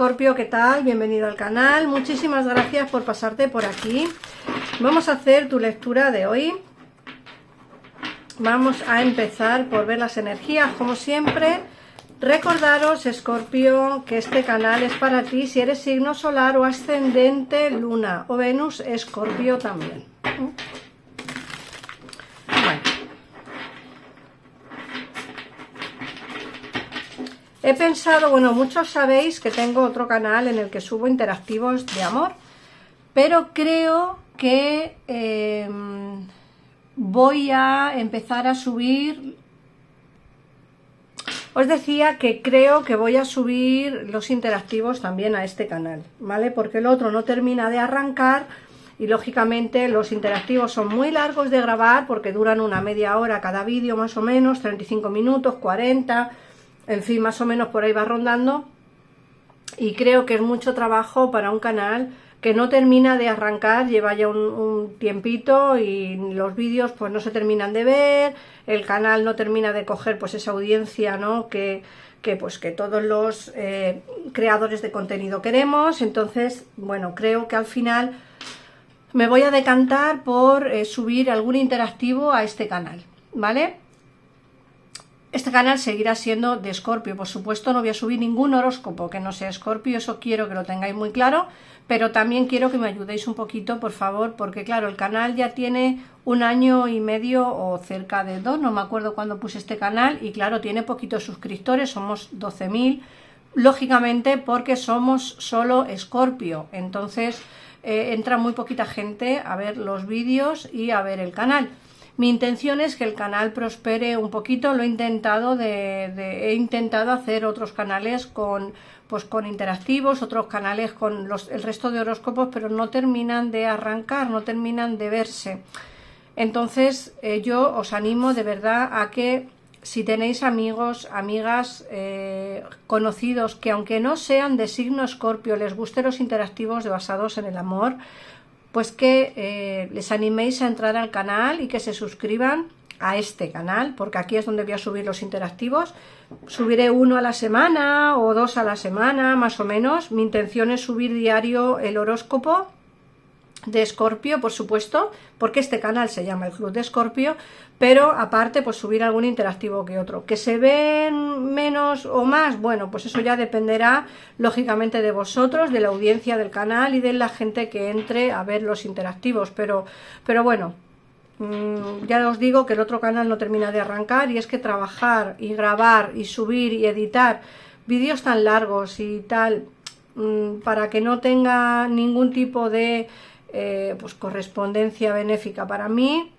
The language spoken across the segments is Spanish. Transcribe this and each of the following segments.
Escorpio, ¿qué tal? Bienvenido al canal. Muchísimas gracias por pasarte por aquí. Vamos a hacer tu lectura de hoy. Vamos a empezar por ver las energías, como siempre. Recordaros, Escorpio, que este canal es para ti si eres signo solar o ascendente, luna o Venus, Escorpio también. Bueno. He pensado, bueno, muchos sabéis que tengo otro canal en el que subo interactivos de amor, pero creo que voy a empezar a subir. Os decía que creo que voy a subir los interactivos también a este canal, ¿vale? Porque el otro no termina de arrancar y lógicamente los interactivos son muy largos de grabar porque duran una media hora cada vídeo más o menos, 35 minutos, 40, en fin, más o menos por ahí va rondando, y creo que es mucho trabajo para un canal que no termina de arrancar, lleva ya un tiempito y los vídeos pues no se terminan de ver, el canal no termina de coger pues esa audiencia, ¿no? que todos los creadores de contenido queremos. Entonces, bueno, creo que al final me voy a decantar por subir algún interactivo a este canal, ¿vale? Este canal seguirá siendo de Escorpio, por supuesto no voy a subir ningún horóscopo que no sea Escorpio, eso quiero que lo tengáis muy claro, pero también quiero que me ayudéis un poquito, por favor, porque claro, el canal ya tiene 1 año y medio o cerca de 2, no me acuerdo cuándo puse este canal, y claro, tiene poquitos suscriptores, somos 12.000, lógicamente porque somos solo Escorpio, entonces entra muy poquita gente a ver los vídeos y a ver el canal. Mi intención es que el canal prospere un poquito, lo he intentado, he intentado hacer otros canales con interactivos, otros canales con el resto de horóscopos, pero no terminan de arrancar, no terminan de verse. Entonces yo os animo de verdad a que si tenéis amigos, amigas, conocidos, que aunque no sean de signo Escorpio, les gusten los interactivos basados en el amor, pues que les animéis a entrar al canal y que se suscriban a este canal, porque aquí es donde voy a subir los interactivos. Subiré 1 a la semana o 2 a la semana, más o menos. Mi intención es subir diario el horóscopo de Escorpio, por supuesto, porque este canal se llama el Club de Escorpio, pero aparte pues subir algún interactivo que otro. ¿Que se ven menos o más? Bueno, pues eso ya dependerá lógicamente de vosotros, de la audiencia del canal y de la gente que entre a ver los interactivos, pero bueno, ya os digo que el otro canal no termina de arrancar, y es que trabajar y grabar y subir y editar vídeos tan largos y tal, para que no tenga ningún tipo de pues correspondencia benéfica para mí,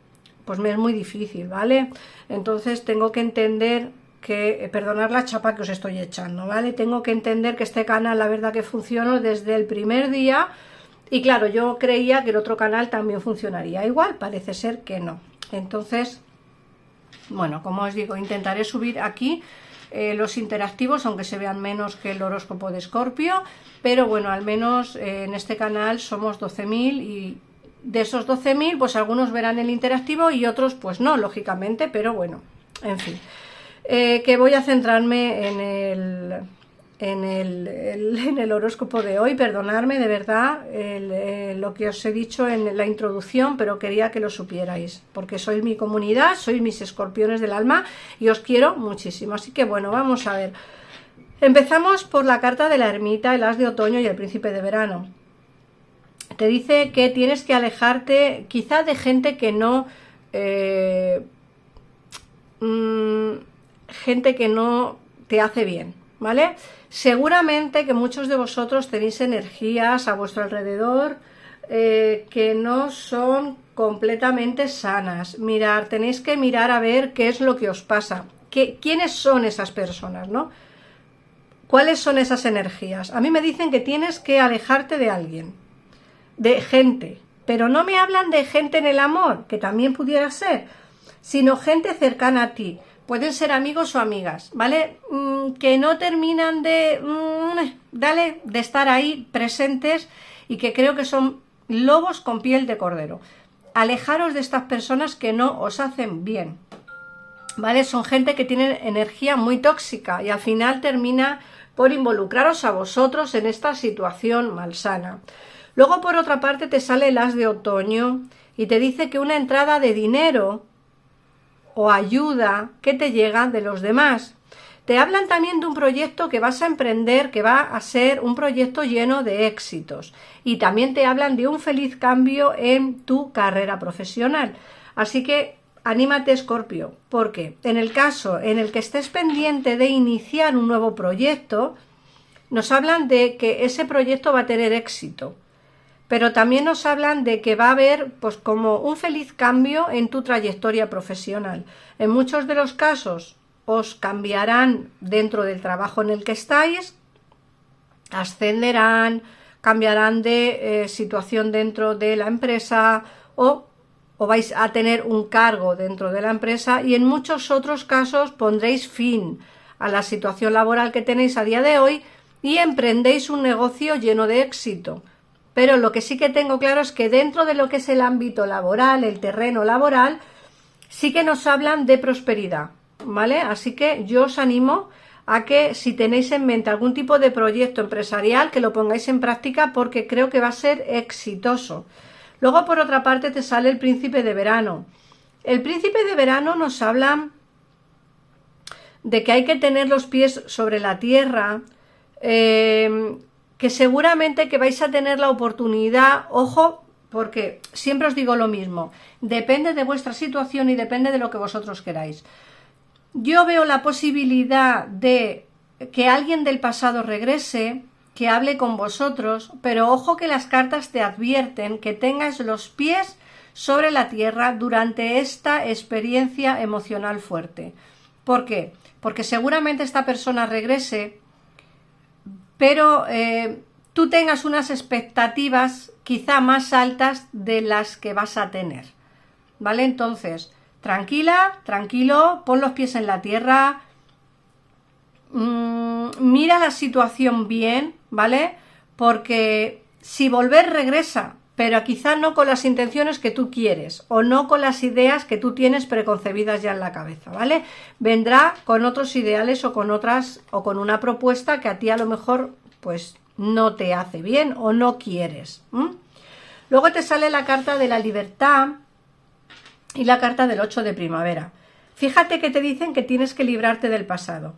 pues me es muy difícil, ¿vale? Entonces tengo que entender que, perdonad la chapa que os estoy echando, ¿vale? Tengo que entender que este canal, la verdad que funcionó desde el primer día, y claro, yo creía que el otro canal también funcionaría igual, parece ser que no. Entonces, bueno, como os digo, intentaré subir aquí los interactivos, aunque se vean menos que el horóscopo de Escorpio, pero bueno, al menos en este canal somos 12.000, y de esos 12.000 pues algunos verán el interactivo y otros pues no, lógicamente, pero bueno, en fin, que voy a centrarme en el horóscopo de hoy. Perdonadme de verdad lo que os he dicho en la introducción, pero quería que lo supierais, porque sois mi comunidad, sois mis escorpiones del alma y os quiero muchísimo. Así que bueno, vamos a ver. Empezamos por la carta de la ermita, el as de otoño y el príncipe de verano. Te dice que tienes que alejarte quizá de gente que no te hace bien, ¿vale? Seguramente que muchos de vosotros tenéis energías a vuestro alrededor que no son completamente sanas. Tenéis que mirar a ver qué es lo que os pasa, quiénes son esas personas, ¿no? ¿Cuáles son esas energías? A mí me dicen que tienes que alejarte de alguien, de gente, pero no me hablan de gente en el amor, que también pudiera ser, sino gente cercana a ti. Pueden ser amigos o amigas, ¿vale? Que no terminan de estar ahí presentes, y que creo que son lobos con piel de cordero. Alejaros de estas personas que no os hacen bien, ¿vale? Son gente que tiene energía muy tóxica y al final termina por involucraros a vosotros en esta situación malsana. Luego, por otra parte, te sale el as de otoño y te dice que una entrada de dinero o ayuda que te llega de los demás. Te hablan también de un proyecto que vas a emprender, que va a ser un proyecto lleno de éxitos. Y también te hablan de un feliz cambio en tu carrera profesional. Así que anímate, Escorpio, porque en el caso en el que estés pendiente de iniciar un nuevo proyecto, nos hablan de que ese proyecto va a tener éxito. Pero también nos hablan de que va a haber pues como un feliz cambio en tu trayectoria profesional. En muchos de los casos os cambiarán dentro del trabajo en el que estáis, ascenderán, cambiarán de situación dentro de la empresa o vais a tener un cargo dentro de la empresa, y en muchos otros casos pondréis fin a la situación laboral que tenéis a día de hoy y emprendéis un negocio lleno de éxito. Pero lo que sí que tengo claro es que dentro de lo que es el ámbito laboral, el terreno laboral, sí que nos hablan de prosperidad, ¿vale? Así que yo os animo a que si tenéis en mente algún tipo de proyecto empresarial, que lo pongáis en práctica, porque creo que va a ser exitoso. Luego, por otra parte, te sale el príncipe de verano. El príncipe de verano nos habla de que hay que tener los pies sobre la tierra, que seguramente que vais a tener la oportunidad, ojo, porque siempre os digo lo mismo, depende de vuestra situación y depende de lo que vosotros queráis. Yo veo la posibilidad de que alguien del pasado regrese, que hable con vosotros, pero ojo que las cartas te advierten que tengas los pies sobre la tierra durante esta experiencia emocional fuerte. ¿Por qué? Porque seguramente esta persona regrese, pero tú tengas unas expectativas quizá más altas de las que vas a tener, ¿vale? Entonces, tranquila, tranquilo, pon los pies en la tierra, mira la situación bien, ¿vale? Porque si volver regresa, pero quizá no con las intenciones que tú quieres o no con las ideas que tú tienes preconcebidas ya en la cabeza, ¿vale? Vendrá con otros ideales o con otras o con una propuesta que a ti a lo mejor pues no te hace bien o no quieres. Luego te sale la carta de la libertad y la carta del 8 de primavera. Fíjate que te dicen que tienes que librarte del pasado,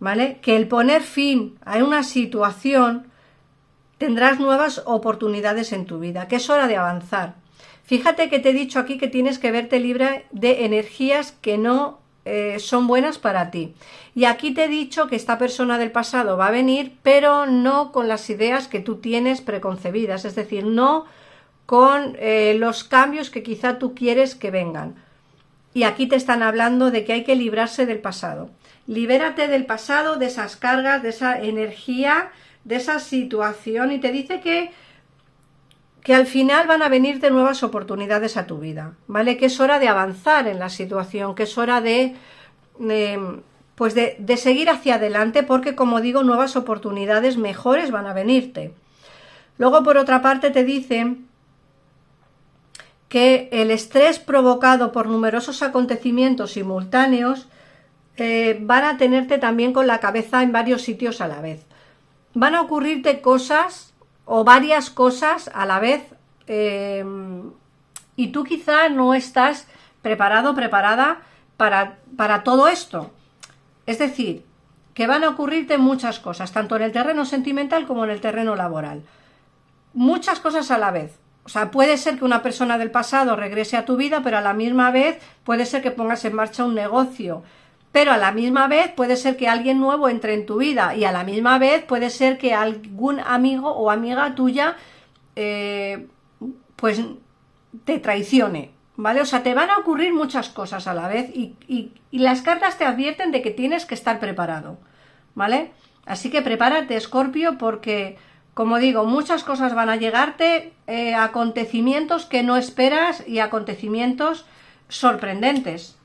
¿vale? Que el poner fin a una situación tendrás nuevas oportunidades en tu vida, que es hora de avanzar. Fíjate que te he dicho aquí que tienes que verte libre de energías que no son buenas para ti. Y aquí te he dicho que esta persona del pasado va a venir, pero no con las ideas que tú tienes preconcebidas, es decir, no con los cambios que quizá tú quieres que vengan. Y aquí te están hablando de que hay que librarse del pasado. Libérate del pasado, de esas cargas, de esa energía, de esa situación, y te dice que al final van a venir de nuevas oportunidades a tu vida, ¿vale? Que es hora de avanzar en la situación, que es hora de seguir hacia adelante, porque como digo, nuevas oportunidades mejores van a venirte. Luego, por otra parte, te dicen que el estrés provocado por numerosos acontecimientos simultáneos van a tenerte también con la cabeza en varios sitios a la vez. Van a ocurrirte cosas o varias cosas a la vez y tú quizá no estás preparado o preparada para todo esto. Es decir, que van a ocurrirte muchas cosas, tanto en el terreno sentimental como en el terreno laboral. Muchas cosas a la vez. O sea, puede ser que una persona del pasado regrese a tu vida, pero a la misma vez puede ser que pongas en marcha un negocio. Pero a la misma vez puede ser que alguien nuevo entre en tu vida y a la misma vez puede ser que algún amigo o amiga tuya pues te traicione, ¿vale? O sea, te van a ocurrir muchas cosas a la vez y las cartas te advierten de que tienes que estar preparado, ¿vale? Así que prepárate, Escorpio, porque, como digo, muchas cosas van a llegarte, acontecimientos que no esperas y acontecimientos sorprendentes.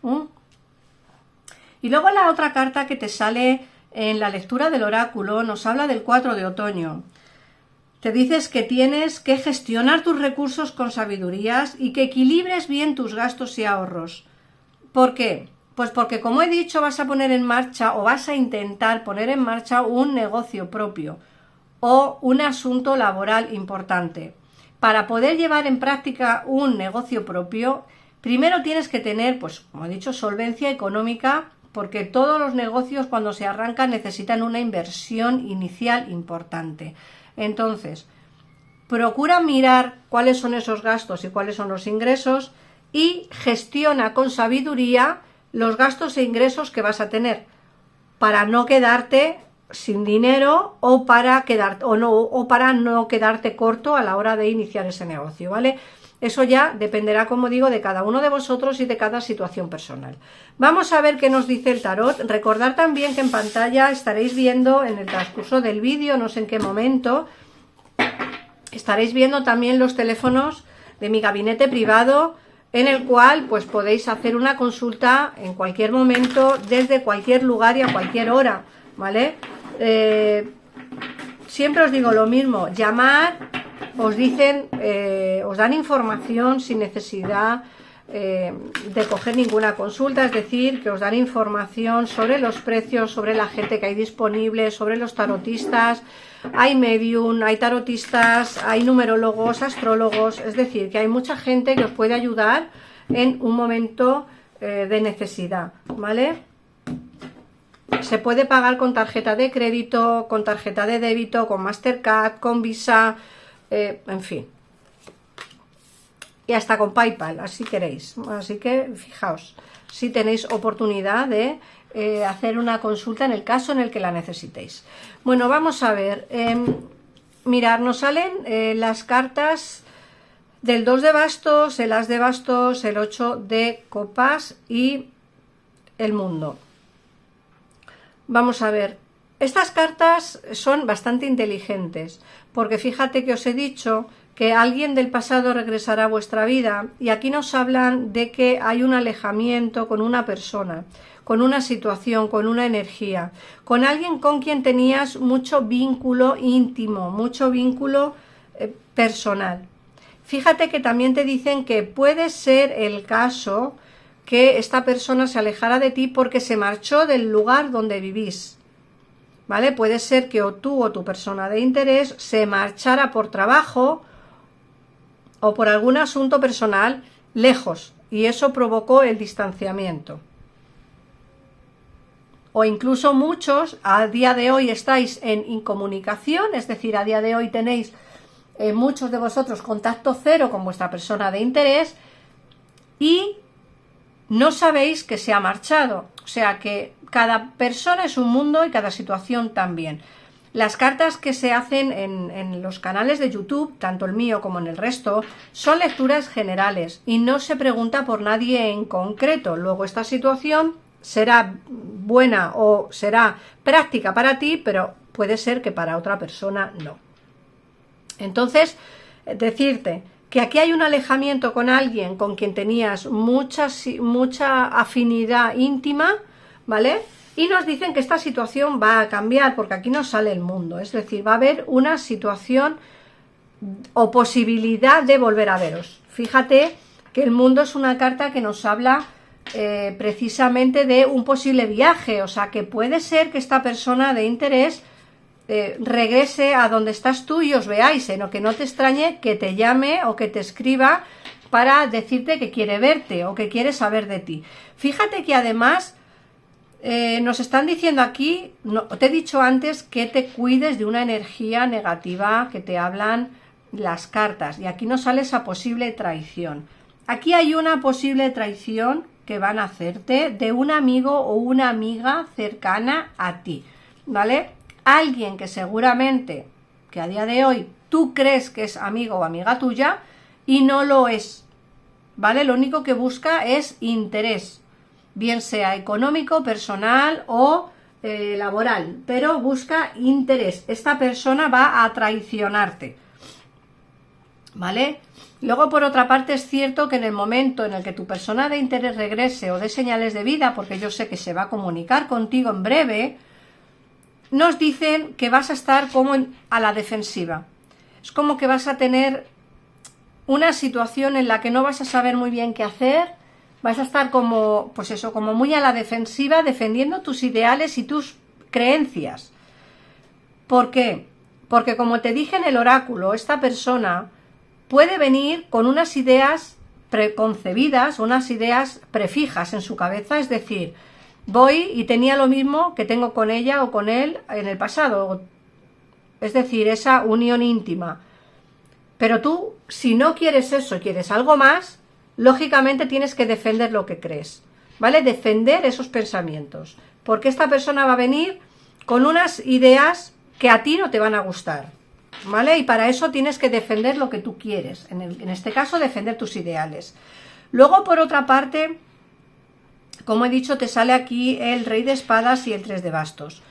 Y luego la otra carta que te sale en la lectura del oráculo nos habla del 4 de otoño. Te dices que tienes que gestionar tus recursos con sabiduría y que equilibres bien tus gastos y ahorros. ¿Por qué? Pues porque, como he dicho, vas a poner en marcha o vas a intentar poner en marcha un negocio propio o un asunto laboral importante. Para poder llevar en práctica un negocio propio, primero tienes que tener, pues como he dicho, solvencia económica, porque todos los negocios cuando se arrancan necesitan una inversión inicial importante. Entonces, procura mirar cuáles son esos gastos y cuáles son los ingresos y gestiona con sabiduría los gastos e ingresos que vas a tener para no quedarte sin dinero o para no quedarte corto a la hora de iniciar ese negocio, ¿vale? Eso ya dependerá, como digo, de cada uno de vosotros y de cada situación personal. Vamos a ver qué nos dice el tarot. Recordad también que en pantalla estaréis viendo en el transcurso del vídeo, no sé en qué momento, estaréis viendo también los teléfonos de mi gabinete privado, en el cual pues podéis hacer una consulta en cualquier momento, desde cualquier lugar y a cualquier hora, ¿vale? Siempre os digo lo mismo, llamar, os dicen, os dan información sin necesidad de coger ninguna consulta, es decir, que os dan información sobre los precios, sobre la gente que hay disponible, sobre los tarotistas. Hay medium, hay tarotistas, hay numerólogos, astrólogos, es decir, que hay mucha gente que os puede ayudar en un momento de necesidad, ¿vale? Se puede pagar con tarjeta de crédito, con tarjeta de débito, con Mastercard, con Visa, en fin. Y hasta con PayPal, así queréis. Así que fijaos, si tenéis oportunidad de hacer una consulta en el caso en el que la necesitéis. Bueno, vamos a ver. Mirad, nos salen las cartas del 2 de bastos, el as de bastos, el 8 de copas y el mundo. Vamos a ver. Estas cartas son bastante inteligentes, porque fíjate que os he dicho que alguien del pasado regresará a vuestra vida, y aquí nos hablan de que hay un alejamiento con una persona, con una situación, con una energía, con alguien con quien tenías mucho vínculo íntimo, mucho vínculo personal. Fíjate que también te dicen que puede ser el caso que esta persona se alejara de ti porque se marchó del lugar donde vivís, ¿vale? Puede ser que o tú o tu persona de interés se marchara por trabajo o por algún asunto personal lejos, y eso provocó el distanciamiento. O incluso muchos a día de hoy estáis en incomunicación, es decir, a día de hoy tenéis muchos de vosotros contacto cero con vuestra persona de interés y no sabéis que se ha marchado. O sea que cada persona es un mundo y cada situación también. Las cartas que se hacen en los canales de YouTube, tanto el mío como en el resto, son lecturas generales y no se pregunta por nadie en concreto. Luego esta situación será buena o será práctica para ti, pero puede ser que para otra persona no. Entonces, decirte que aquí hay un alejamiento con alguien con quien tenías mucha afinidad íntima, ¿vale? Y nos dicen que esta situación va a cambiar, porque aquí nos sale el mundo, es decir, va a haber una situación o posibilidad de volver a veros. Fíjate que el mundo es una carta que nos habla precisamente de un posible viaje, o sea que puede ser que esta persona de interés regrese a donde estás tú y os veáis, o que no te extrañe que te llame o que te escriba para decirte que quiere verte o que quiere saber de ti. Fíjate que además nos están diciendo aquí, te he dicho antes que te cuides de una energía negativa que te hablan las cartas, y aquí nos sale esa posible traición. Aquí hay una posible traición que van a hacerte de un amigo o una amiga cercana a ti, ¿vale? Alguien que seguramente, que a día de hoy tú crees que es amigo o amiga tuya y no lo es, ¿vale? Lo único que busca es interés, bien sea económico, personal o laboral, pero busca interés. Esta persona va a traicionarte, ¿vale? Luego, por otra parte, es cierto que en el momento en el que tu persona de interés regrese o dé señales de vida, porque yo sé que se va a comunicar contigo en breve, nos dicen que vas a estar como a la defensiva. Es como que vas a tener una situación en la que no vas a saber muy bien qué hacer, vas a estar como, pues eso, como muy a la defensiva, defendiendo tus ideales y tus creencias. ¿Por qué? Porque como te dije en el oráculo, esta persona puede venir con unas ideas preconcebidas, unas ideas prefijas en su cabeza, es decir, voy y tenía lo mismo que tengo con ella o con él en el pasado, es decir, esa unión íntima. Pero tú, si no quieres eso y quieres algo más, lógicamente tienes que defender lo que crees, ¿vale? Defender esos pensamientos, porque esta persona va a venir con unas ideas que a ti no te van a gustar, ¿vale? Y para eso tienes que defender lo que tú quieres, en este caso defender tus ideales. Luego, por otra parte, como he dicho, te sale aquí el Rey de Espadas y el 3 de Bastos.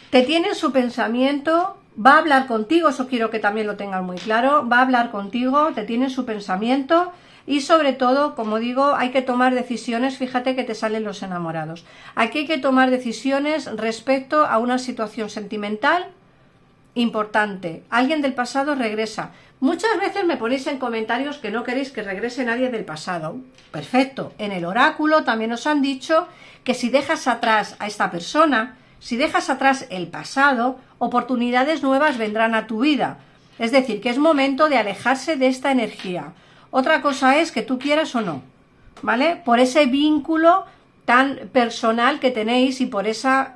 Te tiene en su pensamiento, va a hablar contigo, eso quiero que también lo tengan muy claro, va a hablar contigo, te tiene en su pensamiento y sobre todo, como digo, hay que tomar decisiones, fíjate que te salen los enamorados. Aquí hay que tomar decisiones respecto a una situación sentimental importante. Alguien del pasado regresa. Muchas veces me ponéis en comentarios que no queréis que regrese nadie del pasado. Perfecto. En el oráculo también os han dicho que si dejas atrás a esta persona, si dejas atrás el pasado, oportunidades nuevas vendrán a tu vida. Es decir, que es momento de alejarse de esta energía. Otra cosa es que tú quieras o no, ¿vale? Por ese vínculo tan personal que tenéis y por esa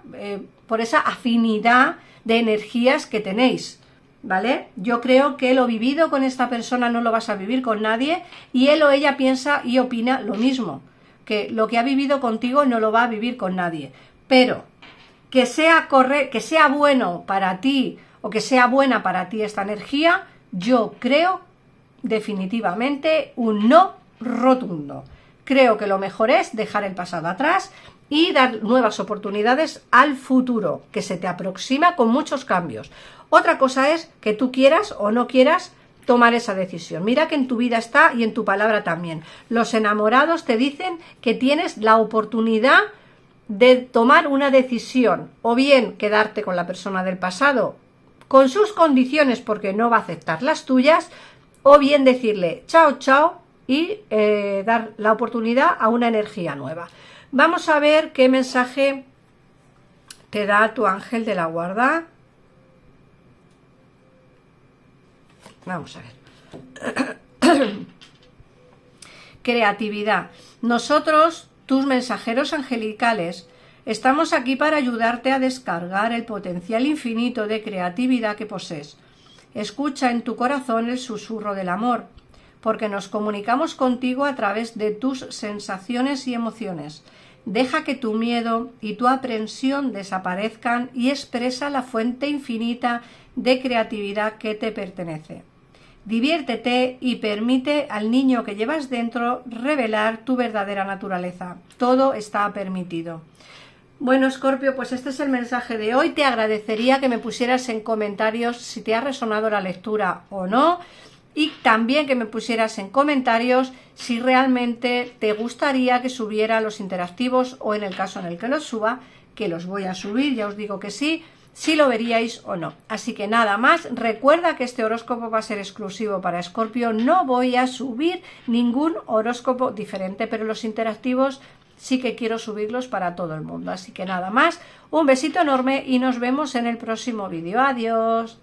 afinidad de energías que tenéis, ¿vale? Yo creo que lo vivido con esta persona no lo vas a vivir con nadie y él o ella piensa y opina lo mismo, que lo que ha vivido contigo no lo va a vivir con nadie, pero que sea bueno para ti o que sea buena para ti esta energía, yo creo definitivamente un no rotundo. Creo que lo mejor es dejar el pasado atrás y dar nuevas oportunidades al futuro, que se te aproxima con muchos cambios. Otra cosa es que tú quieras o no quieras tomar esa decisión. Mira que en tu vida está y en tu palabra también. Los enamorados te dicen que tienes la oportunidad de tomar una decisión, o bien quedarte con la persona del pasado con sus condiciones porque no va a aceptar las tuyas, o bien decirle chao, chao y dar la oportunidad a una energía nueva. Vamos a ver qué mensaje te da tu ángel de la guarda. Vamos a ver. Creatividad. Nosotros, tus mensajeros angelicales, estamos aquí para ayudarte a descargar el potencial infinito de creatividad que posees. Escucha en tu corazón el susurro del amor, porque nos comunicamos contigo a través de tus sensaciones y emociones. Deja que tu miedo y tu aprensión desaparezcan y expresa la fuente infinita de creatividad que te pertenece. Diviértete y permite al niño que llevas dentro revelar tu verdadera naturaleza. Todo está permitido. Bueno, Escorpio, pues este es el mensaje de hoy. Te agradecería que me pusieras en comentarios si te ha resonado la lectura o no, y también que me pusieras en comentarios si realmente te gustaría que subiera los interactivos, o en el caso en el que los suba, que los voy a subir, ya os digo que sí, si lo veríais o no. Así que nada más, recuerda que este horóscopo va a ser exclusivo para Escorpio, no voy a subir ningún horóscopo diferente, pero los interactivos sí que quiero subirlos para todo el mundo. Así que nada más, un besito enorme y nos vemos en el próximo vídeo. Adiós.